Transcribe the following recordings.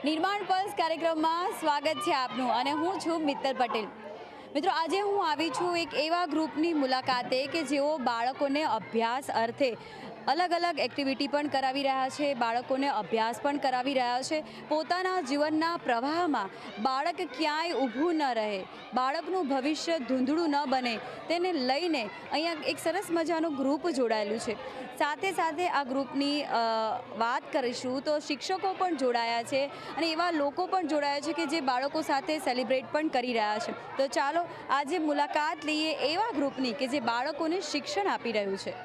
નિર્માણ પલ્સ કાર્યક્રમમાં સ્વાગત છે આપનું અને હું છું મિત્તલ પટેલ। મિત્રો, આજે હું આવી છું એક એવા ગ્રુપની મુલાકાતે કે જેઓ બાળકોને અભ્યાસ અર્થે અલગ અલગ એક્ટિવિટી પણ કરાવી રહ્યા છે, બાળકોને અભ્યાસ પણ કરાવી રહ્યા છે। પોતાના જીવનના પ્રવાહમાં બાળક ક્યાંય ઊભું ન રહે, બાળકનું ભવિષ્ય ધૂંધળું ન બને, તેને લઈને અહીંયા એક સરસ મજાનું ગ્રુપ જોડાયેલું છે। સાથે સાથે આ ગ્રુપની વાત કરીશું તો શિક્ષકો પણ જોડાયા છે અને એવા લોકો પણ જોડાયા છે કે જે બાળકો સાથે સેલિબ્રેટ પણ કરી રહ્યા છે। તો ચાલો આજે મુલાકાત લઈએ એવા ગ્રુપની કે જે બાળકોને શિક્ષણ આપી રહ્યું છે।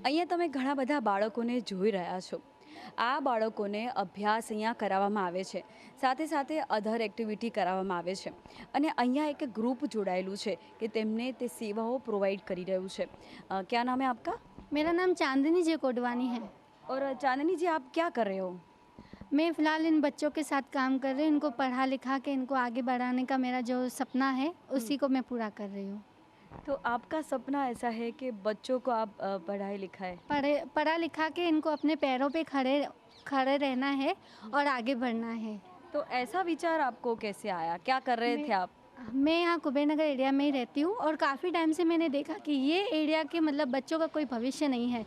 અહીંયા તમે ઘણા બધા બાળકોને જોઈ રહ્યા છો। આ બાળકોને અભ્યાસ અહીંયા કરાવવામાં આવે છે, સાથે સાથે અધર એક્ટિવિટી કરાવવામાં આવે છે અને અહીંયા એક ગ્રુપ જોડાયેલું છે કે તેમને તે સેવાઓ પ્રોવાઈડ કરી રહ્યું છે। क्या नाम है आपका? मेरा नाम चांदनी जी कोटवानी है और चांदनी जी, आप क्या कर रहे हो? मैं फ़िलहाल इन बच्चों के साथ काम कर रही हूँ। इनको पढ़ा लिखा के इनको आगे बढ़ाने का मेरा जो सपना है उसी को मैं पूरा कर रही हूँ। तो आपका सपना ऐसा है कि बच्चों को आप पढ़ाई लिखाएं? पढ़ा लिखा के इनको अपने पैरों पे खड़े रहना है और आगे बढ़ना है। तो ऐसा विचार आपको कैसे आया? क्या कर रहे थे आप? मैं यहाँ कुबेर नगर एरिया में ही रहती हूँ और काफ़ी टाइम से मैंने देखा कि ये एरिया के मतलब बच्चों का कोई भविष्य नहीं है।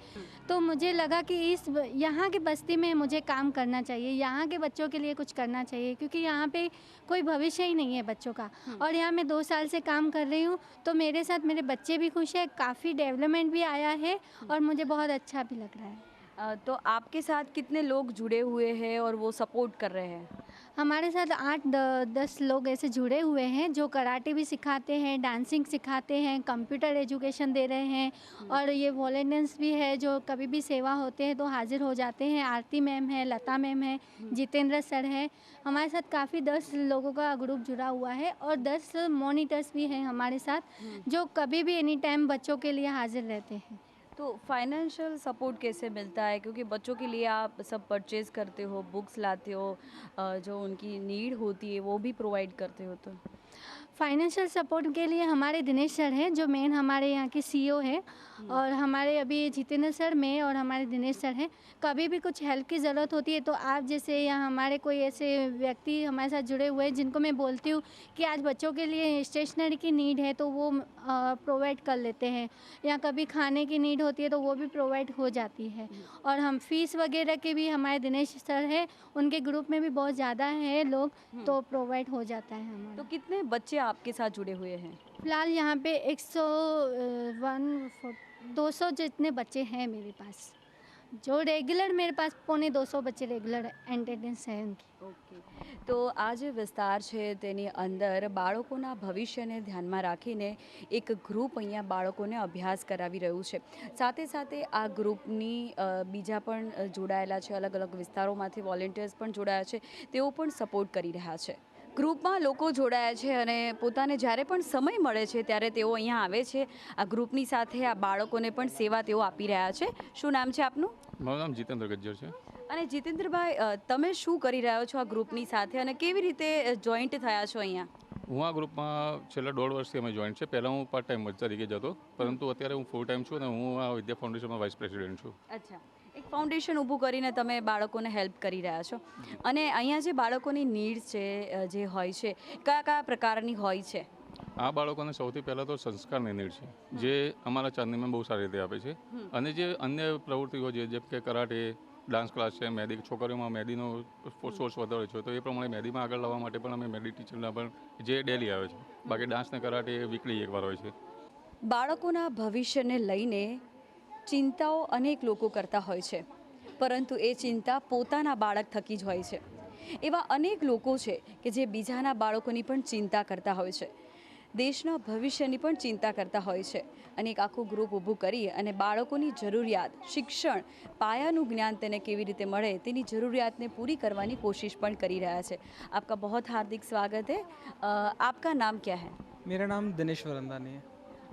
तो मुझे लगा कि इस यहाँ की बस्ती में मुझे काम करना चाहिए, यहाँ के बच्चों के लिए कुछ करना चाहिए, क्योंकि यहाँ पे कोई भविष्य ही नहीं है बच्चों का। और यहाँ मैं 2 साल से काम कर रही हूँ, तो मेरे साथ मेरे बच्चे भी खुश हैं, काफ़ी डेवलपमेंट भी आया है और मुझे बहुत अच्छा भी लग रहा है। तो आपके साथ कितने लोग जुड़े हुए हैं और वो सपोर्ट कर रहे हैं? हमारे साथ 8-10 लोग ऐसे जुड़े हुए हैं जो कराटे भी सिखाते हैं, डांसिंग सिखाते हैं, कंप्यूटर एजुकेशन दे रहे हैं और ये वॉलंटियर्स भी है जो कभी भी सेवा होते हैं तो हाजिर हो जाते हैं। आरती मैम है, लता मैम है, जितेंद्र सर है। हमारे साथ काफ़ी 10 लोगों का ग्रुप जुड़ा हुआ है और 10 मॉनिटर्स भी हैं हमारे साथ जो कभी भी एनी टाइम बच्चों के लिए हाजिर रहते हैं। तो फाइनेंशियल सपोर्ट कैसे मिलता है? क्योंकि बच्चों के लिए आप सब परचेज़ करते हो, बुक्स लाते हो, जो उनकी नीड होती है वो भी प्रोवाइड करते हो। तो फाइनेंशियल सपोर्ट के लिए हमारे दिनेश सर हैं जो मेन हमारे यहाँ के सीईओ हैं और हमारे अभी जितेंद्र सर में और हमारे दिनेश सर हैं। कभी भी कुछ हेल्प की ज़रूरत होती है तो आप जैसे या हमारे कोई ऐसे व्यक्ति हमारे साथ जुड़े हुए हैं जिनको मैं बोलती हूँ कि आज बच्चों के लिए स्टेशनरी की नीड है तो वो प्रोवाइड कर लेते हैं, या कभी खाने की नीड होती है तो वो भी प्रोवाइड हो जाती है। और हम फीस वगैरह के भी हमारे दिनेश सर हैं, उनके ग्रुप में भी बहुत ज़्यादा है लोग, तो प्रोवाइड हो जाता है हमारा। तो कितने बच्चे आपके साथ जुड़े हुए हैं? फ़िलहाल यहाँ पे 200 जितने बच्चे हैं मेरे पास, जो रेगुलर मेरे पास 250 बच्चे रेगुलर एटेન્ડન્સ है उनकी। ઓકે, તો આ જે વિસ્તાર છે તેની અંદર બાળકોના ભવિષ્યને ધ્યાનમાં રાખીને એક ગ્રુપ અહીંયા બાળકોને અભ્યાસ કરાવી રહ્યું છે। સાથે સાથે આ ગ્રુપની બીજા પણ જોડાયેલા છે, અલગ અલગ વિસ્તારોમાંથી વોલેન્ટિયર્સ પણ જોડાયા છે, તેઓ પણ સપોર્ટ કરી રહ્યા છે। ગ્રુપમાં લોકો જોડાયા છે અને પોતાને જ્યારે પણ સમય મળે છે ત્યારે તેઓ અહીંયા આવે છે આ ગ્રુપની સાથે આ બાળકોને પણ સેવા તેઓ આપી રહ્યા છે. શું નામ છે આપનું? મારું નામ જીતેન્દ્ર ગજ્જર છે. અને જીતેન્દ્રભાઈ, તમે શું કરી રહ્યા છો આ ગ્રુપની સાથે અને કેવી રીતે જોઈન્ટ થયા છો અહીંયા? હું આ ગ્રુપમાં છેલ્લા 1.5 વર્ષથી અમે જોઈન્ટ છે. પહેલાં હું પાર્ટ ટાઈમ તરીકે જતો, પરંતુ અત્યારે હું ફૂલ ટાઈમ છું અને હું આ વિદ્યા ફાઉન્ડેશનમાં વાઇસ પ્રેસિડેન્ટ છું. અચ્છા, એક ફાઉન્ડેશન ઊભું કરીને તમે બાળકોને હેલ્પ કરી રહ્યા છો. અને અહીંયા જે બાળકોની નીડ્સ છે જે હોય છે કયા કયા પ્રકારની હોય છે? આ બાળકોને સૌથી પહેલાં તો સંસ્કારની નીડ છે, જે અમારા ચાંદનીમાં બહુ સારી રીતે આપે છે. અને જે અન્ય પ્રવૃત્તિઓ છે, જેમ કે કરાટે, ડાન્સ ક્લાસ છે, મહેંદી, છોકરીઓમાં મહેંદીનો સોર્સ વધારે છે, તો એ પ્રમાણે મહેંદીમાં આગળ લાવવા માટે પણ અમે મહેંદી ટીચરના પણ જે ડેલી આવે છે. બાકી ડાન્સ ને કરાટે વીકલી એકવાર હોય છે. બાળકોના ભવિષ્યને લઈને ચિંતાઓ અનેક લોકો કરતા હોય છે, પરંતુ એ ચિંતા પોતાના બાળક થકી જ હોય છે. એવા અનેક લોકો છે કે જે બીજાના બાળકોની પણ ચિંતા કરતા હોય છે, દેશના ભવિષ્યની પણ ચિંતા કરતા હોય છે. અને એક આખું ગ્રુપ ઊભું કરી અને બાળકોની જરૂરિયાત, શિક્ષણ, પાયાનું જ્ઞાન તેને કેવી રીતે મળે તેની જરૂરિયાતને પૂરી કરવાની કોશિશ પણ કરી રહ્યા છે. આપકા बहुत हार्दिक स्वागत है. आपका नाम क्या है? मेरा नाम दिनेश वरंदानी है.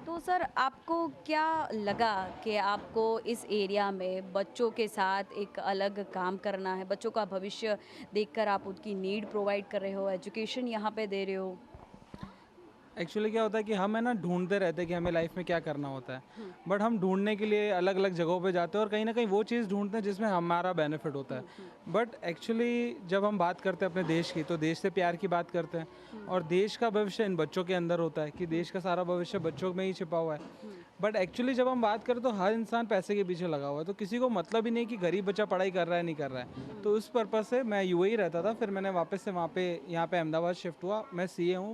तो सर, आपको क्या लगा कि आपको इस एरिया में बच्चों के साथ एक अलग काम करना है, बच्चों का भविष्य देखकर आप उनकी नीड प्रोवाइड कर रहे हो, एजुकेशन यहाँ पे दे रहे हो? एक्चुअली क्या होता है कि हम है ना ढूंढते रहते हैं कि हमें लाइफ में क्या करना होता है, बट हम ढूंढने के लिए अलग अलग जगहों पे जाते हैं और कहीं ना कहीं वो चीज़ ढूंढते हैं जिसमें हमारा बेनिफिट होता है. बट एक्चुअली जब हम बात करते हैं अपने देश की, तो देश से प्यार की बात करते हैं और देश का भविष्य इन बच्चों के अंदर होता है कि देश का सारा भविष्य बच्चों में ही छिपा हुआ है. बट एक्चुअली जब हम बात करें तो हर इंसान पैसे के पीछे लगा हुआ है, तो किसी को मतलब ही नहीं कि गरीब बच्चा पढ़ाई कर रहा है नहीं कर रहा है. तो उस पर्पज़ से मैं यूएई रहता था, फिर मैंने वापस से वहाँ पे यहाँ पे अहमदाबाद शिफ्ट हुआ. मैं सीए हूँ,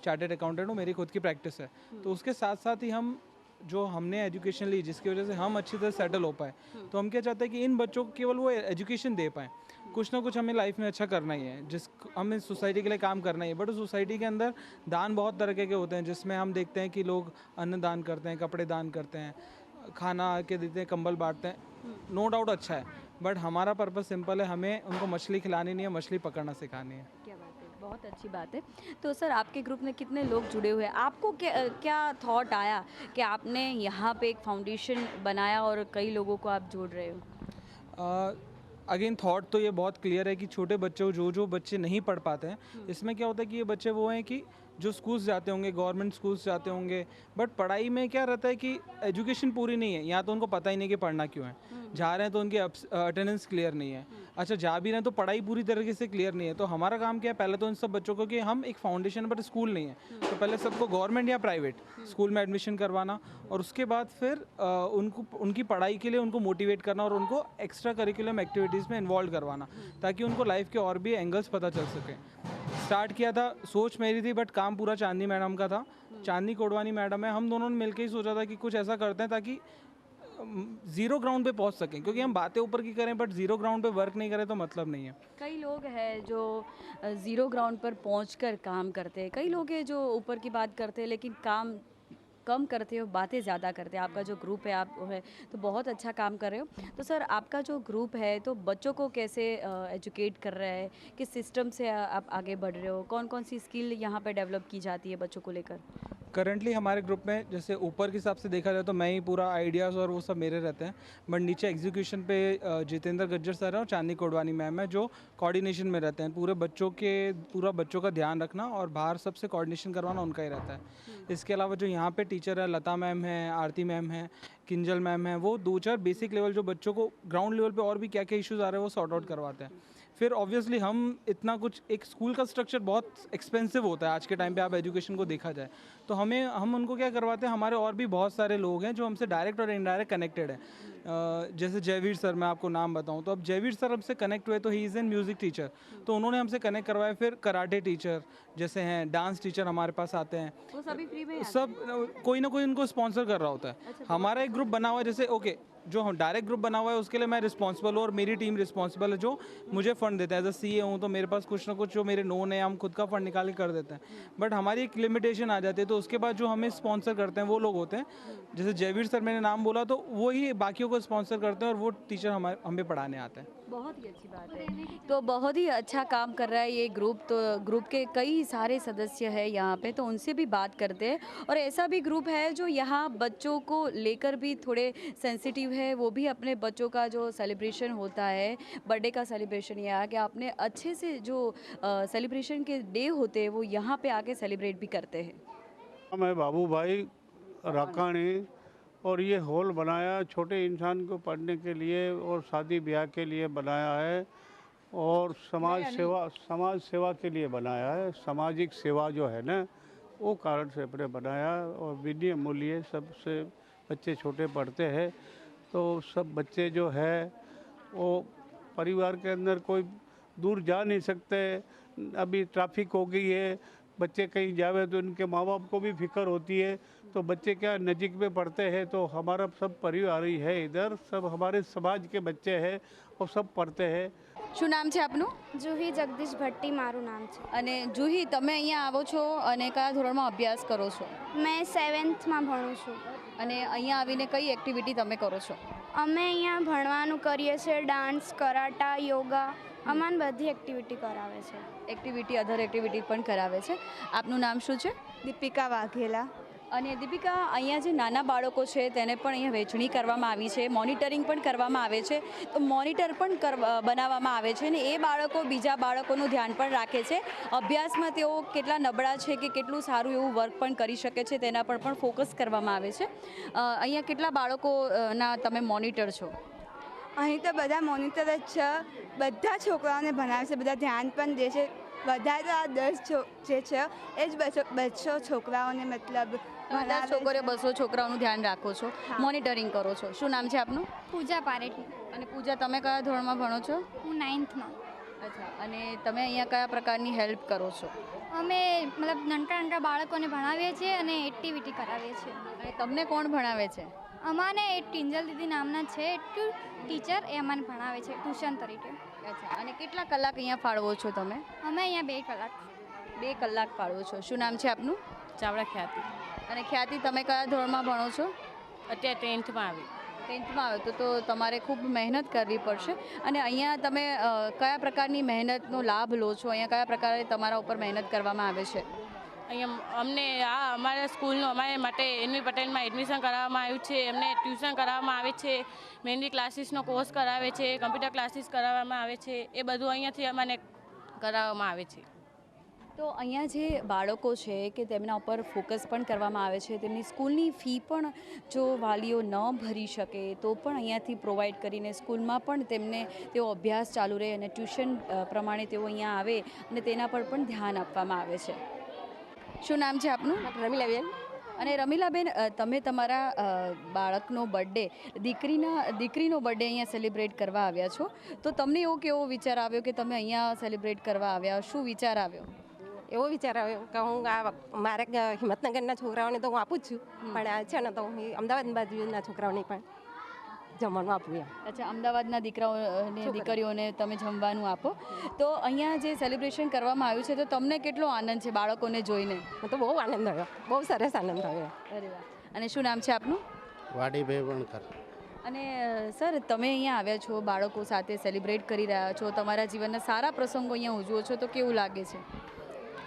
चार्टर्ड अकाउंटेंट हूँ, मेरी खुद की प्रैक्टिस है. तो उसके साथ साथ ही हम जो हमने एजुकेशन ली, जिसकी वजह से हम अच्छी तरह सेटल हो पाए, तो हम क्या चाहते हैं कि इन बच्चों को केवल वो एजुकेशन दे पाएँ. कुछ ना कुछ हमें लाइफ में अच्छा करना ही है, हमें सोसाइटी के लिए काम करना ही है. बट उस सोसाइटी के अंदर दान बहुत तरह के होते हैं, जिसमें हम देखते हैं कि लोग अन्न दान करते हैं, कपड़े दान करते हैं, खाना के देते हैं, कंबल बांटते हैं. नो डाउट अच्छा है, बट हमारा पर्पस सिंपल है, हमें उनको मछली खिलानी नहीं है, मछली पकड़ना सिखानी है. क्या बात है, बहुत अच्छी बात है. तो सर, आपके ग्रुप में कितने लोग जुड़े हुए हैं? आपको क्या थॉट आया कि आपने यहाँ पे एक फाउंडेशन बनाया और कई लोगों को आप जोड़ रहे हो? अगेन थॉट तो ये बहुत क्लियर है कि छोटे बच्चों जो बच्चे नहीं पढ़ पाते हैं, इसमें क्या होता है कि ये बच्चे वो हैं कि जो स्कूल्स जाते होंगे, गवर्नमेंट स्कूल्स जाते होंगे, बट पढ़ाई में क्या रहता है कि एजुकेशन पूरी नहीं है, या तो उनको पता ही नहीं कि पढ़ना क्यों है. जा रहे हैं तो उनकी अटेंडेंस क्लियर नहीं है. अच्छा, जा भी रहे हैं तो पढ़ाई पूरी तरीके से क्लियर नहीं है. तो हमारा काम क्या है, पहले तो इन सब बच्चों को कि हम एक फाउंडेशन पर स्कूल नहीं है, तो पहले सबको गवर्नमेंट या प्राइवेट स्कूल में एडमिशन करवाना, और उसके बाद फिर उनको उनकी पढ़ाई के लिए उनको मोटिवेट करना और उनको एक्स्ट्रा करिकुलम एक्टिविटीज़ में इन्वॉल्व करवाना, ताकि उनको लाइफ के और भी एंगल्स पता चल सकें. स्टार्ट किया था, सोच मेरी थी, बट काम पूरा चांदनी मैडम का था. चांदनी कोडवानी मैडम है, हम दोनों ने मिलकर ही सोचा था कि कुछ ऐसा करते हैं ताकि जीरो ग्राउंड पे पहुंच सकें, क्योंकि हम बातें ऊपर की करें बट जीरो ग्राउंड पे वर्क नहीं करें तो मतलब नहीं है. कई लोग हैं जो ज़ीरो ग्राउंड पर पहुंचकर काम करते हैं, कई लोग हैं जो ऊपर की बात करते हैं लेकिन काम कम करते हो, बातें ज़्यादा करते हैं. आपका जो ग्रुप है, आप है तो बहुत अच्छा काम कर रहे हो. तो सर, आपका जो ग्रुप है तो बच्चों को कैसे एजुकेट कर रहा है, किस सिस्टम से आप आगे बढ़ रहे हो, कौन कौन सी स्किल यहाँ पे डेवलप की जाती है बच्चों को लेकर? करंटली हमारे ग्रुप में जैसे ऊपर के हिसाब से देखा जाए तो मैं ही पूरा आइडियाज़ और वो सब मेरे रहते हैं, बट नीचे एग्जीक्यूशन पे जितेंद्र गज्जर सर है और चांदनी कोडवानी मैम है, जो कोऑर्डिनेशन में रहते हैं. पूरा बच्चों का ध्यान रखना और बाहर सबसे कोऑर्डिनेशन करवाना उनका ही रहता है. इसके अलावा जो यहाँ पे टीचर है, लता मैम है, आरती मैम है, किंजल मैम है, वो 2-4 बेसिक लेवल जो बच्चों को ग्राउंड लेवल पे और भी क्या क्या इश्यूज़ आ रहे हैं वो सॉर्ट आउट करवाते हैं. फिर ऑब्वियसली हम इतना कुछ, एक स्कूल का स्ट्रक्चर बहुत एक्सपेंसिव होता है आज के टाइम पे, आप एजुकेशन को देखा जाए तो हम उनको क्या करवाते हैं, हमारे और भी बहुत सारे लोग हैं जो हमसे डायरेक्ट और इनडायरेक्ट कनेक्टेड हैं. जैसे जयवीर सर, मैं आपको नाम बताऊं तो अब जयवीर सर हमसे कनेक्ट हुए, तो he is an music teacher, तो उन्होंने हमसे कनेक्ट करवाया. फिर कराटे टीचर जैसे हैं, डांस टीचर हमारे पास आते हैं, वो सभी फ्री में सब कोई ना कोई उनको स्पॉन्सर कर रहा होता है. हमारा एक ग्रुप बना हुआ है, जैसे ओके जो हम डायरेक्ट ग्रुप बना हुआ है उसके लिए मैं रिस्पॉन्सिबल हूँ और मेरी टीम रिस्पॉन्सिबल है जो मुझे फ़ंड देता है। एज अ सी हूँ तो मेरे पास कुछ ना कुछ जो मेरे नोन है हम खुद का फ़ंड निकाल के कर देते हैं, बट हमारी एक लिमिटेशन आ जाती है। तो उसके बाद जो हमें स्पॉन्सर करते हैं वो लोग होते हैं, जैसे जयवीर सर मैंने नाम बोला तो वो ही बाकियों को स्पॉन्सर करते हैं और वो टीचर हमें पढ़ाने आते हैं। बहुत ही अच्छी बात है। तो बहुत ही अच्छा काम कर रहा है ये ग्रुप। तो ग्रुप के कई सारे सदस्य हैं यहाँ पे, तो उनसे भी बात करते हैं। और ऐसा भी ग्रुप है जो यहाँ बच्चों को लेकर भी थोड़े सेंसिटिव है, वो भी अपने बच्चों का जो सेलिब्रेशन होता है, बर्थडे का सेलिब्रेशन या कि अपने अच्छे से जो सेलिब्रेशन के डे होते हैं वो यहाँ पे आके सेलिब्रेट भी करते हैं। मैं बाबू भाई राकाणी, और ये हॉल बनाया छोटे इंसान को पढ़ने के लिए और शादी ब्याह के लिए बनाया है और समाज सेवा के लिए बनाया है। सामाजिक सेवा जो है ना वो कारण से अपने बनाया और विनय मूल्य सबसे बच्चे छोटे पढ़ते हैं। तो सब बच्चे जो है वो परिवार के अंदर कोई दूर जा नहीं सकते, अभी ट्रैफिक हो गई है, बच्चे कहीं जावे तो उनके माँ बाप को भी फिक्र होती है। तो बच्चे क्या नज़दीक में पढ़ते हैं, तो हमारा सब परिवार ही है इधर, सब हमारे समाज के बच्चे हैं और सब पढ़ते हैं। શું નામ છે આપનું? જુહી જગદીશ ભટ્ટી મારું નામ છે. અને જુહી, તમે અહીંયા આવો છો અને કયા ધોરણમાં અભ્યાસ કરો છો? મેં 7thમાં ભણું છું. અને અહીંયા આવીને કઈ એક્ટિવિટી તમે કરો છો? અમે અહીંયા ભણવાનું કરીએ છીએ, ડાન્સ, કરાટા, યોગા, અમાન બધી એક્ટિવિટી કરાવે છે. એક્ટિવિટી, અધર એક્ટિવિટી પણ કરાવે છે. આપનું નામ શું છે? દીપિકા વાઘેલા. અને દીપિકા, અહીંયા જે નાના બાળકો છે તેને પણ અહીંયા વહેંચણી કરવામાં આવી છે, મોનિટરિંગ પણ કરવામાં આવે છે. તો મોનિટર પણ બનાવવામાં આવે છે અને એ બાળકો બીજા બાળકોનું ધ્યાન પણ રાખે છે. અભ્યાસમાં તેઓ કેટલા નબળા છે કે કેટલું સારું એવું વર્ક પણ કરી શકે છે તેના પર પણ ફોકસ કરવામાં આવે છે. અહીંયા કેટલા બાળકોના તમે મોનિટર છો? અહીં તો બધા મોનિટર જ છે, બધા છોકરાઓને ભણાવે છે, બધા ધ્યાન પણ દે છે. વધારે તો આ 10 જે છે એ જ 200 છોકરાઓને મતલબ 10 છોકરીઓ 200 છોકરાઓનું ધ્યાન રાખો છો, મોનિટરિંગ કરો છો. શું નામ છે આપનું? પૂજા પારેઠી. અને પૂજા, તમે કયા ધોરણમાં ભણો છો? હું 9thમાં. અચ્છા, અને તમે અહીંયા કયા પ્રકારની હેલ્પ કરો છો? અમે મતલબ નાના બાળકોને ભણાવીએ છીએ અને એક્ટિવિટી કરાવીએ છીએ. અને તમને કોણ ભણાવે છે? અમાને એક ટિંજલ દીદી નામના છે ટીચર, એ અમને ભણાવે છે ટ્યુશન તરીકે. અચ્છા, અને કેટલા કલાક અહીંયા ફાળવો છો તમે? અમે અહીંયા 2 કલાક. 2 કલાક ફાળવો છો. શું નામ છે આપનું? ચાવડા ખ્યાતિ. અને ખ્યાતિ, તમે કયા ધોરણમાં ભણો છો? અત્યારે 10thમાં આવી. 10thમાં આવ્યો તો તમારે ખૂબ મહેનત કરવી પડશે. અને અહીંયા તમે કયા પ્રકારની મહેનતનો લાભ લો છો? અહીંયા કયા પ્રકારે તમારા ઉપર મહેનત કરવામાં આવે છે? અહીંયા અમને અમારા સ્કૂલનું અમારે માટે એનવી પટેલમાં એડમિશન કરાવવામાં આવ્યું છે. એમને ટ્યુશન કરાવવામાં આવે છે, મહેંદી ક્લાસીસનો કોર્સ કરાવે છે, કમ્પ્યુટર ક્લાસીસ કરાવવામાં આવે છે. એ બધું અહીંયાથી અમને કરાવવામાં આવે છે. તો અહીંયા જે બાળકો છે કે તેમના ઉપર ફોકસ પણ કરવામાં આવે છે. તેમની સ્કૂલની ફી પણ જો વાલીઓ ન ભરી શકે તો પણ અહીંયાથી પ્રોવાઈડ કરીને સ્કૂલમાં પણ તેમને તેઓ અભ્યાસ ચાલુ રહે અને ટ્યુશન પ્રમાણે તેઓ અહીંયા આવે અને તેના પર પણ ધ્યાન આપવામાં આવે છે. શું નામ છે આપનું? રમીલાબેન. અને રમીલાબેન, તમે તમારા બાળકનો બર્થડે, દીકરીનો બર્થડે અહીંયા સેલિબ્રેટ કરવા આવ્યા છો, તો તમને એવો કેવો વિચાર આવ્યો કે તમે અહીંયા સેલિબ્રેટ કરવા આવ્યા? શું વિચાર આવ્યો? એવો વિચાર આવ્યો કે હું આ મારે હિંમતનગરના છોકરાઓને તો હું આપું જ છું, પણ આ છે ને તો હું અમદાવાદ બાજુના છોકરાઓને પણ જમવાનું આપું એમ. અચ્છા, અમદાવાદના દીકરીઓને તમે જમવાનું આપો. તો અહીંયા જે સેલિબ્રેશન કરવામાં આવ્યું છે તો તમને કેટલો આનંદ છે બાળકોને જોઈને? મને તો બહુ આનંદ આવ્યો, બહુ સરસ આનંદ આવ્યો. અરે વાહ. અને શું નામ છે આપનું? વાડીભાઈ વણકર. અને સર, તમે અહીંયા આવ્યા છો, બાળકો સાથે સેલિબ્રેટ કરી રહ્યા છો, તમારા જીવનના સારા પ્રસંગો અહીંયા ઉજવો છો, તો કેવું લાગે છે?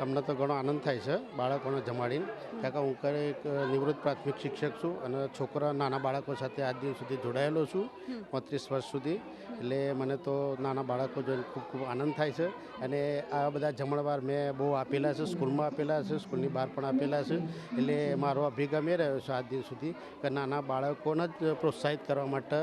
અમને તો ઘણો આનંદ થાય છે બાળકોને જમાડીને, કારણ કે હું એક નિવૃત્ત પ્રાથમિક શિક્ષક છું અને છોકરા નાના બાળકો સાથે આજ દિવસ સુધી જોડાયેલો છું 35 વર્ષ સુધી. એટલે મને તો નાના બાળકો જોઈને ખૂબ ખૂબ આનંદ થાય છે. અને આવા બધા જમણવાર મેં બહુ આપેલા છે, સ્કૂલમાં આપેલા છે, સ્કૂલની બહાર પણ આપેલા છે. એટલે મારો અભિગમ એ રહ્યો છે આજ દિવસ સુધી કે નાના બાળકોને જ પ્રોત્સાહિત કરવા માટે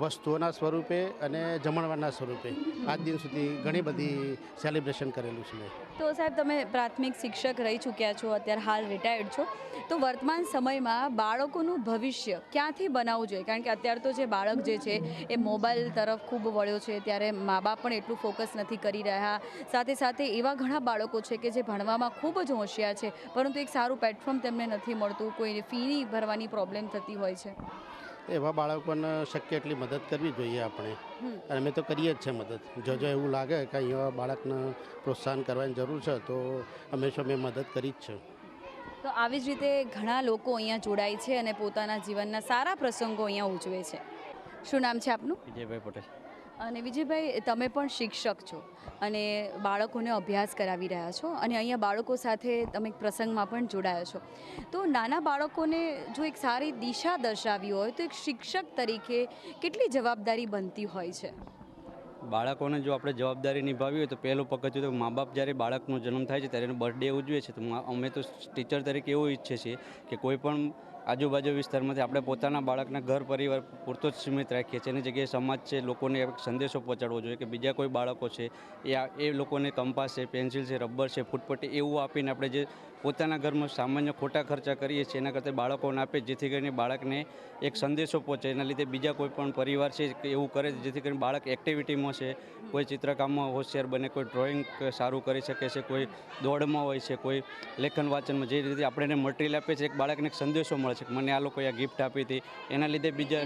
વસ્તુઓના સ્વરૂપે અને જમણવારના સ્વરૂપે આજ દિન સુધી ઘણી બધી સેલિબ્રેશન કરેલું છે મેં. તો સાહેબ, તમે પ્રાથમિક શિક્ષક રહી ચૂક્યા છો, અત્યારે હાલ રિટાયર્ડ છો, તો વર્તમાન સમયમાં બાળકોનું ભવિષ્ય ક્યાંથી બનાવવું જોઈએ? કારણ કે અત્યારે તો જે બાળક જે છે એ મોબાઈલ તરફ ખૂબ વળ્યો છે, ત્યારે મા બાપ પણ એટલું ફોકસ નથી કરી રહ્યા. સાથે સાથે એવા ઘણા બાળકો છે કે જે ભણવામાં ખૂબ જ હોશિયાર છે, પરંતુ એક સારું પ્લેટફોર્મ તેમને નથી મળતું, કોઈ ફી ભરવાની પ્રોબ્લેમ થતી હોય છે. એવા બાળકોને શક્ય એટલી મદદ કરવી જોઈએ આપણે, અને અમે તો કરીએ જ છે મદદ. જો એવું લાગે કે અહીંયા બાળકને પ્રોત્સાહન કરવાની જરૂર છે તો હંમેશા મેં મદદ કરી જ છે. તો આવી જ રીતે ઘણા લોકો અહીંયા જોડાય છે અને પોતાના જીવનના સારા પ્રસંગો અહીંયા ઉજવે છે. શું નામ છે આપનું? વિજયભાઈ પટેલ. અને વિજયભાઈ, તમે પણ શિક્ષક છો અને બાળકોને અભ્યાસ કરાવી રહ્યા છો અને અહીંયા બાળકો સાથે તમે એક પ્રસંગમાં પણ જોડાયા છો. તો નાના બાળકોને જો એક સારી દિશા દર્શાવી હોય તો એક શિક્ષક તરીકે કેટલી જવાબદારી બનતી હોય છે? બાળકોને જો આપણે જવાબદારી નિભાવી હોય તો પહેલું પગથિયું તો મા બાપ જ્યારે બાળકનો જન્મ થાય છે ત્યારે એનો બર્થડે ઉજવે છે તો અમે તો ટીચર તરીકે એવું ઈચ્છીએ છીએ કે કોઈ પણ આજુબાજુ વિસ્તારમાંથી આપણે પોતાના બાળકના ઘર પરિવાર પૂરતો જ સીમિત રાખીએ છીએ. એની જગ્યાએ સમાજ છે લોકોને એક સંદેશો પહોંચાડવો જોઈએ કે બીજા કોઈ બાળકો છે એ લોકોને કંપાસ છે, પેન્સિલ છે, રબર છે, ફૂટપટ્ટી એવું આપીને આપણે જે પોતાના ઘરમાં સામાન્ય ખોટા ખર્ચા કરીએ છીએ એના કરતાં બાળકોને આપે જેથી કરીને બાળકને એક સંદેશો પહોંચે. એના લીધે બીજા કોઈ પણ પરિવાર છે કે એવું કરે જેથી કરીને બાળક એક્ટિવિટીમાં છે, કોઈ ચિત્રકામમાં હોશિયાર બને, કોઈ ડ્રોઈંગ સારું કરી શકે છે, કોઈ દોડમાં હોય છે, કોઈ લેખન વાંચનમાં, જે રીતે આપણે એને મટીરિયલ આપીએ છીએ એક બાળકને એક સંદેશો મળે છે કે મને આ લોકોએ આ ગિફ્ટ આપી હતી. એના લીધે બીજા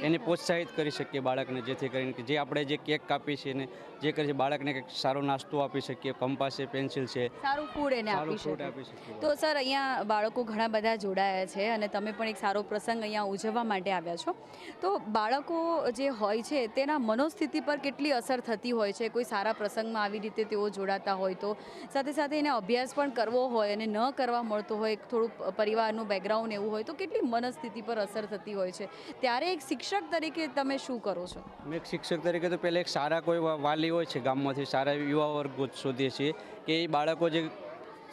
એને પ્રોત્સાહિત કરી શકીએ બાળકને, જેથી કરીને કે જે આપણે જે કેક કાપી છે એને જે કરી છે બાળકને કંઈક સારો નાસ્તો આપી શકીએ, કંપાસ છે, પેન્સિલ છે, સારું ફૂડ એને આપી શકીએ. તો સર, અહીંયા બાળકો ઘણા બધા જોડાયા છે અને તમે પણ એક સારો પ્રસંગ અહીંયા ઉજવવા માટે આવ્યા છો. તો બાળકો જે હોય છે તેના મનોસ્થિતિ પર કેટલી અસર થતી હોય છે? કોઈ સારા પ્રસંગમાં આવી રીતે તેઓ જોડાતા હોય તો, સાથે સાથે એને અભ્યાસ પણ કરવો હોય અને ન કરવા મળતો હોય, થોડું પરિવારનું બેકગ્રાઉન્ડ એવું હોય તો કેટલી મનસ્થિતિ પર અસર થતી હોય છે? ત્યારે એક શિક્ષક તરીકે તમે શું કરો છો? અમે એક શિક્ષક તરીકે તો પહેલાં એક સારા કોઈ વાલી હોય છે ગામમાંથી, સારા યુવા વર્ગ શોધીએ છીએ કે એ બાળકો જે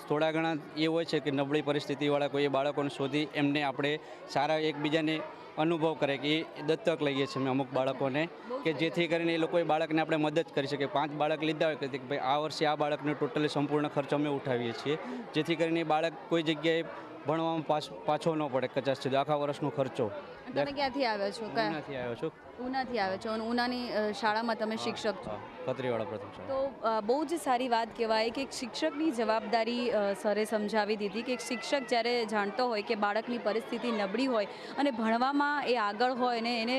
થોડા ઘણા એ હોય છે કે નબળી પરિસ્થિતિવાળા કોઈ એ બાળકોને શોધી એમને આપણે સારા એકબીજાને અનુભવ કરે કે એ દત્તક લઈએ છીએ અમે અમુક બાળકોને કે જેથી કરીને એ લોકો એ બાળકને આપણે મદદ કરી શકીએ. 5 બાળક લીધા હોય કે ભાઈ આ વર્ષે આ બાળકને ટોટલી સંપૂર્ણ ખર્ચ અમે ઉઠાવીએ છીએ જેથી કરીને એ બાળક કોઈ જગ્યાએ ભણવામાં પાછો ન પડે કચાશ સુધી આખા વર્ષનો ખર્ચો. તમે ક્યાંથી આવ્યા છો? ક્યાંથી આવ્યો છું? ઉનાથી આવ્યો છો અને ઉનાની શાળામાં તમે શિક્ષક છો? ખત્રીવાળા પ્રથમ શાળા. તો બહુ જ સારી વાત કહેવાય કે એક શિક્ષકની જવાબદારી સરે સમજાવી દીધી કે એક શિક્ષક જ્યારે જાણતો હોય કે બાળકની પરિસ્થિતિ નબળી હોય અને ભણવામાં એ આગળ હોય ને એને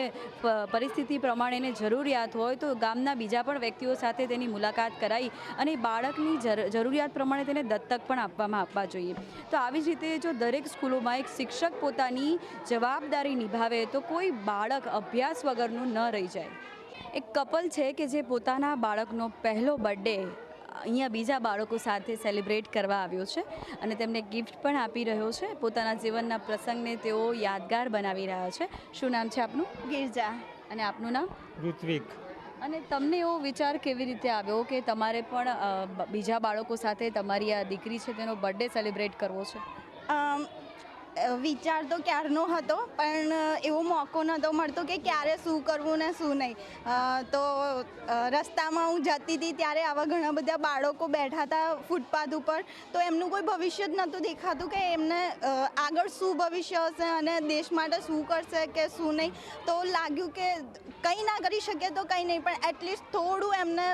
પરિસ્થિતિ પ્રમાણે એને જરૂરિયાત હોય તો ગામના બીજા પણ વ્યક્તિઓ સાથે તેની મુલાકાત કરાવી અને બાળકની જરૂરિયાત પ્રમાણે તેને દત્તક પણ આપવા જોઈએ. તો આવી જ રીતે જો દરેક સ્કૂલોમાં એક શિક્ષક પોતાની જવાબદારી નિભાવે તો કોઈ બાળક અભ્યાસ વગરનું ન રહી જાય. એક કપલ છે કે જે પોતાના બાળકનો પહેલો બર્થડે અહીંયા બીજા બાળકો સાથે સેલિબ્રેટ કરવા આવ્યો છે અને તેમને ગિફ્ટ પણ આપી રહ્યો છે. પોતાના જીવનના પ્રસંગને તેઓ યાદગાર બનાવી રહ્યા છે. શું નામ છે આપનું? ગિરજા. અને આપનું નામ? ઋત્વિક. અને તમને એવો વિચાર કેવી રીતે આવ્યો કે તમારે પણ બીજા બાળકો સાથે તમારી આ દીકરી છે તેનો બર્થડે સેલિબ્રેટ કરવો છે? વિચાર તો ક્યારનો હતો પણ એવો મોકો નહોતો મળતો કે ક્યારે શું કરવું ને શું નહીં. તો રસ્તામાં હું જતી હતી ત્યારે આવા ઘણા બધા બાળકો બેઠા હતા ફૂટપાથ ઉપર, તો એમનું કોઈ ભવિષ્ય જ નહોતું દેખાતું કે એમને આગળ શું ભવિષ્ય હશે અને દેશ માટે શું કરશે કે શું નહીં. તો લાગ્યું કે કંઈ ના કરી શકીએ તો કંઈ નહીં પણ એટલીસ્ટ થોડું એમને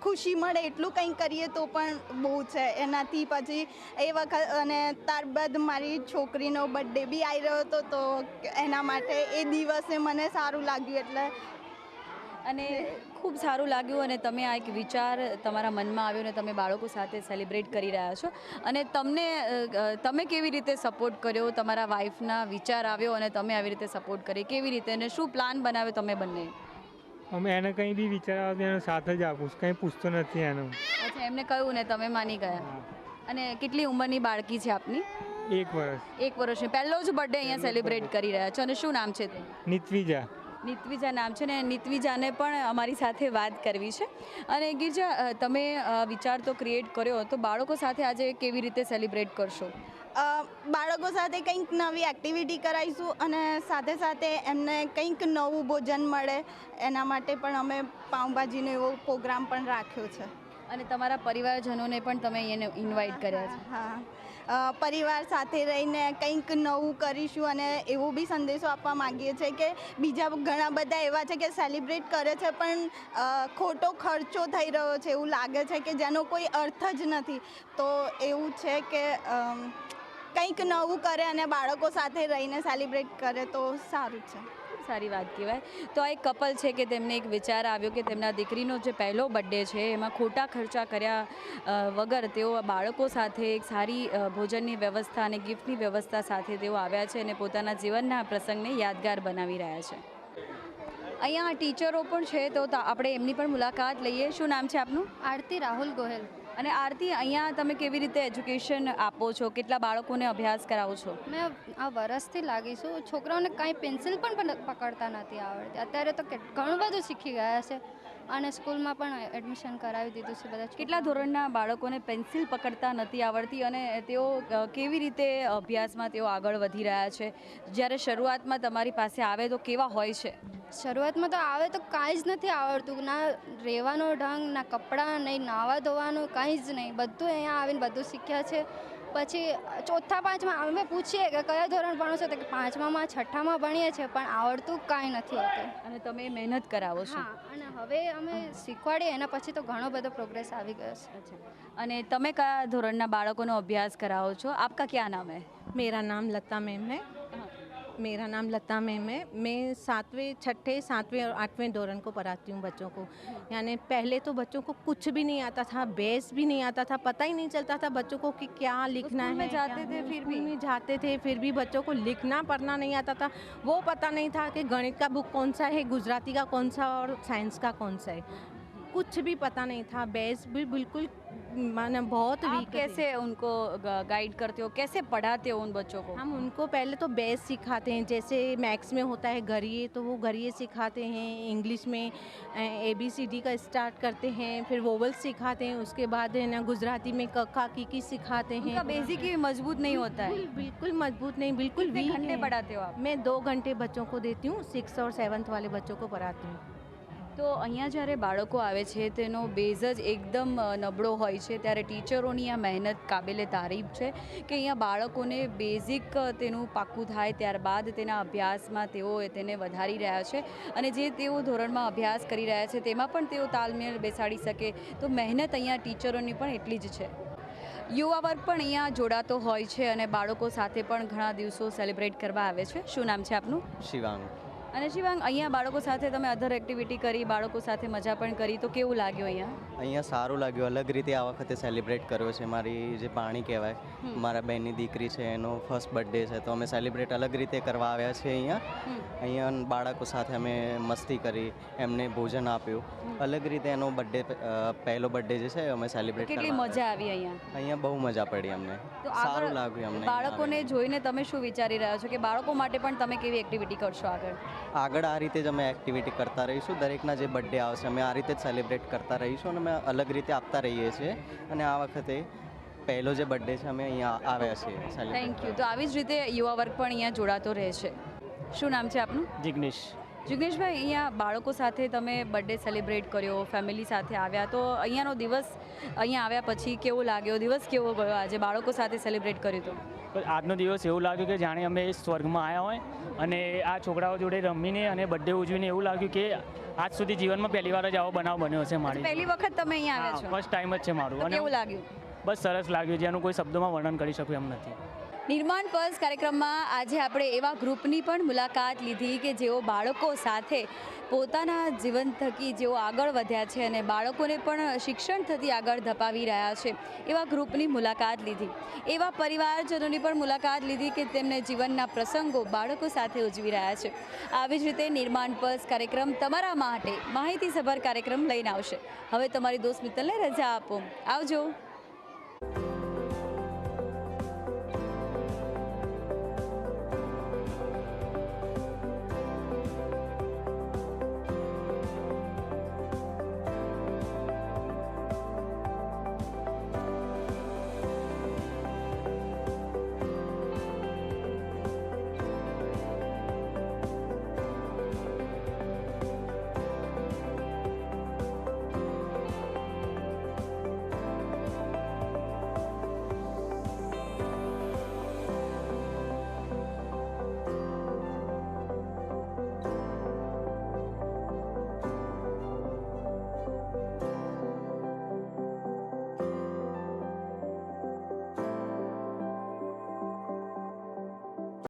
ખુશી મળે એટલું કંઈ કરીએ તો પણ બહુ છે. એનાથી પછી એ વખત અને ત્યારબાદ મારી છોકરીનો બર્થડે બી આવી રહ્યો હતો તો એના માટે એ દિવસે મને સારું લાગ્યું એટલે અને ખૂબ સારું લાગ્યું અને તમે આ એક વિચાર તમારા મનમાં આવ્યો અને તમે બાળકો સાથે સેલિબ્રેટ કરી રહ્યા છો. અને તમે કેવી રીતે સપોર્ટ કર્યો? તમારા વાઈફના વિચાર આવ્યો અને તમે આવી રીતે સપોર્ટ કરી કેવી રીતે અને શું પ્લાન બનાવ્યો તમે બંને? અમે એને કંઈ બી વિચાર આવે એનો સાથ જ આપું, કંઈ પૂછતો નથી એનો. અચ્છા, એમને કહ્યું ને તમે માની ગયા. અને કેટલી ઉંમરની બાળકી છે આપની? 1 વર્ષ. 1 વર્ષની. પહેલો જ બર્થડે અહીંયા સેલિબ્રેટ કરી રહ્યા છો. અને શું નામ છે તે? નિત્વિજા. નિત્વિજા નામ છે ને નિત્વિજાને પણ અમારી સાથે વાત કરવી છે. અને ગિરજા, તમે વિચાર તો ક્રિએટ કર્યો તો બાળકો સાથે આજે કેવી રીતે સેલિબ્રેટ કરશો? બાળકો સાથે કંઈક નવી એક્ટિવિટી કરાવીશું અને સાથે સાથે એમને કંઈક નવું ભોજન મળે એના માટે પણ અમે પાઉંભાજીનો એવો પ્રોગ્રામ પણ રાખ્યો છે. અને તમારા પરિવારજનોને પણ તમે એને ઇન્વાઇટ કર્યા છે? હા, પરિવાર સાથે રહીને કંઈક નવું કરીશું અને એવો બી સંદેશો આપવા માગીએ છીએ કે બીજા ઘણા બધા એવા છે કે સેલિબ્રેટ કરે છે પણ ખોટો ખર્ચો થઈ રહ્યો છે એવું લાગે છે કે જેનો કોઈ અર્થ જ નથી. તો એવું છે કે કંઈક નવું કરે અને બાળકો સાથે રહીને સેલિબ્રેટ કરે તો સારું છે. સારી વાત કહેવાય. તો આ એક કપલ છે કે તેમને એક વિચાર આવ્યો કે તેમના દીકરીનો જે પહેલો બર્થડે છે એમાં ખોટા ખર્ચા કર્યા વગર તેઓ બાળકો સાથે એક સારી ભોજનની વ્યવસ્થા અને ગિફ્ટની વ્યવસ્થા સાથે તેઓ આવ્યા છે અને પોતાના જીવનના પ્રસંગને યાદગાર બનાવી રહ્યા છે. અહીંયા ટીચરો પણ છે તો આપણે એમની પણ મુલાકાત લઈએ. શું નામ છે આપનું? आरती राहुल गोयल. અને આરતી, અહીંયા તમે કેવી રીતે એજ્યુકેશન આપો છો? કેટલા બાળકોને અભ્યાસ કરાવો છો? મેં આ વરસથી લાગી છું. છોકરાઓને કાંઈ પેન્સિલ પણ પકડતા નથી આવડતી. અત્યારે તો ઘણું બધું શીખી ગયા છે અને સ્કૂલમાં પણ એડમિશન કરાવી દીધું છે બધા. કેટલા ધોરણના બાળકોને પેન્સિલ પકડતા નથી આવડતી અને તેઓ કેવી રીતે અભ્યાસમાં તેઓ આગળ વધી રહ્યા છે? જ્યારે શરૂઆતમાં તમારી પાસે આવે તો કેવા હોય છે? શરૂઆતમાં તો આવે તો કાંઈ જ નથી આવડતું. ના રહેવાનો ઢંગ, ના કપડાં, નહીં નાવા ધોવાનું, કાંઈ જ નહીં. બધું અહીંયા આવીને બધું શીખ્યા છે. પછી ચોથા પાંચમાં અમે પૂછીએ કે કયા ધોરણ ભણો છો તો કે પાંચમામાં છઠ્ઠામાં ભણીએ છીએ, પણ આવડતું કાંઈ નથી હોતું. અને તમે મહેનત કરાવો છો? હા, અને હવે અમે શીખવાડીએ એના પછી તો ઘણો બધો પ્રોગ્રેસ આવી ગયો છે. અને તમે કયા ધોરણના બાળકોનો અભ્યાસ કરાવો છો? આપકા ક્યાં નામ है? मेरा नाम लता मैम है. मेरा नाम लता मैम है. मैं 7वें, 6ठे, 7वें और 8वें दौरान को पढ़ाती हूँ बच्चों को. यानी पहले तो बच्चों को कुछ भी नहीं आता था, बेस भी नहीं आता था, पता ही नहीं चलता था बच्चों को कि क्या लिखना है. जाते थे फिर भी जाते थे फिर भी बच्चों को लिखना पढ़ना नहीं आता था. वो पता नहीं था कि गणित का बुक कौन सा है, गुजराती का कौन सा और साइंस का कौन सा है. कुछ भी पता नहीं था. बेस भी बिल्कुल माने बहुत आप वीक. कैसे उनको गाइड करते हो? कैसे पढ़ाते हो उन बच्चों को? हम उनको पहले तो बेस सिखाते हैं. जैसे मैथ्स में होता है घरिये, तो वो घरिये सिखाते हैं. इंग्लिश में ABCD का स्टार्ट करते हैं, फिर वोवल्स सिखाते हैं. उसके बाद है ना गुजराती में कक्का की सिखाते हैं. उनका बेसिक ही मजबूत नहीं होता है. बिल्कुल मजबूत नहीं, बिल्कुल कितने वीक घंटे है. पढ़ाते हो आप? मैं 2 घंटे बच्चों को देती हूँ. 6 और 7th वाले बच्चों को पढ़ाती हूँ. તો અહીંયા જ્યારે બાળકો આવે છે તેનો બેઝ જ એકદમ નબળો હોય છે, ત્યારે ટીચરોની આ મહેનત કાબિલે તારીફ છે કે અહીંયા બાળકોને બેઝિક તેનું પાક્કું થાય ત્યારબાદ તેના અભ્યાસમાં તેઓ તેને વધારી રહ્યા છે અને જે તેઓ ધોરણમાં અભ્યાસ કરી રહ્યા છે તેમાં પણ તેઓ તાલમેલ બેસાડી શકે. તો મહેનત અહીંયા ટીચરોની પણ એટલી જ છે. યુવા વર્ગ પણ અહીંયા જોડાતો હોય છે અને બાળકો સાથે પણ ઘણા દિવસો સેલિબ્રેટ કરવા આવે છે. શું નામ છે આપનું? શિવાંગ. અને શિવાંગ, અહીંયા બાળકો સાથે તમે અધર એક્ટિવિટી કરી, બાળકો સાથે મજા પણ કરી, તો કેવું લાગ્યું અહીંયા? અહીંયા સારું લાગ્યું. અલગ રીતે આ વખતે સેલિબ્રેટ કર્યો છે. મારી જે પાણી કહેવાય, મારા બહેનની દીકરી છે, એનો ફર્સ્ટ બર્થડે છે, તો અમે સેલિબ્રેટ અલગ રીતે કરવા આવ્યા છીએ અહીંયા બાળકો સાથે અમે મસ્તી કરી, એમને ભોજન આપ્યું. અલગ રીતે એનો બર્થડે, પહેલો બર્થડે જે છે અમે સેલિબ્રેટ કેટલી મજા આવી અહીંયા? અહીંયા બહુ મજા પડી અમને. સારું લાગ્યું અમને. બાળકોને જોઈને તમે શું વિચારી રહ્યા છો કે બાળકો માટે પણ તમે કેવી એક્ટિવિટી કરશો આગળ? આ રીતે જ અમે એક્ટિવિટી કરતા રહીશું. દરેકના જે બર્થડે આવશે અમે આ રીતે જ સેલિબ્રેટ કરતા રહીશું અને અમે અલગ રીતે આપતા રહીએ છીએ. અને આ વખતે પહેલો જે બર્થડે છે અમે અહીંયા આવ્યા છીએ. Thank you. તો આવી જ રીતે યુવા વર્ગ પણ અહીંયા જોડાતો રહે છે. શું નામ છે આપનું? જિગ્નેશ. જિગ્નેશભાઈ, અહીંયા બાળકો સાથે તમે બર્થડે સેલિબ્રેટ કર્યો, ફેમિલી સાથે આવ્યા, તો અહીંયાનો દિવસ અહીંયા આવ્યા પછી કેવો લાગ્યો? દિવસ કેવો ગયો આજે બાળકો સાથે સેલિબ્રેટ કર્યું તો? આજનો દિવસ એવું લાગ્યું કે જાણે અમે સ્વર્ગમાં આવ્યા હોય અને આ છોકરાઓ જોડે રમીને અને બર્થડે ઉજવીને એવું લાગ્યું કે આજ સુધી જીવનમાં પહેલી વાર જ આવો બનાવ બન્યો છે મારી. પહેલી વખત તમે અહીંયા આવ્યા છો? ફર્સ્ટ ટાઈમ જ છે મારું. અને કેવું લાગ્યું? બસ સરસ લાગ્યું, જેનું કોઈ શબ્દોમાં વર્ણન કરી શકું એમ નથી. નિર્માણ પલ્સ કાર્યક્રમમાં આજે આપણે એવા ગ્રુપની પણ મુલાકાત લીધી કે જેઓ બાળકો સાથે પોતાના જીવન થકી જેઓ આગળ વધ્યા છે અને બાળકોને પણ શિક્ષણ થકી આગળ ધપાવી રહ્યા છે. એવા ગ્રુપની મુલાકાત લીધી, એવા પરિવારજનોની પણ મુલાકાત લીધી કે તેમને જીવનના પ્રસંગો બાળકો સાથે ઉજવી રહ્યા છે. આવી જ રીતે નિર્માણ પલ્સ કાર્યક્રમ તમારા માટે માહિતીસભર કાર્યક્રમ લઈને આવશે. હવે તમારી દોસ્ત મિત્તલને રજા આપો. આવજો.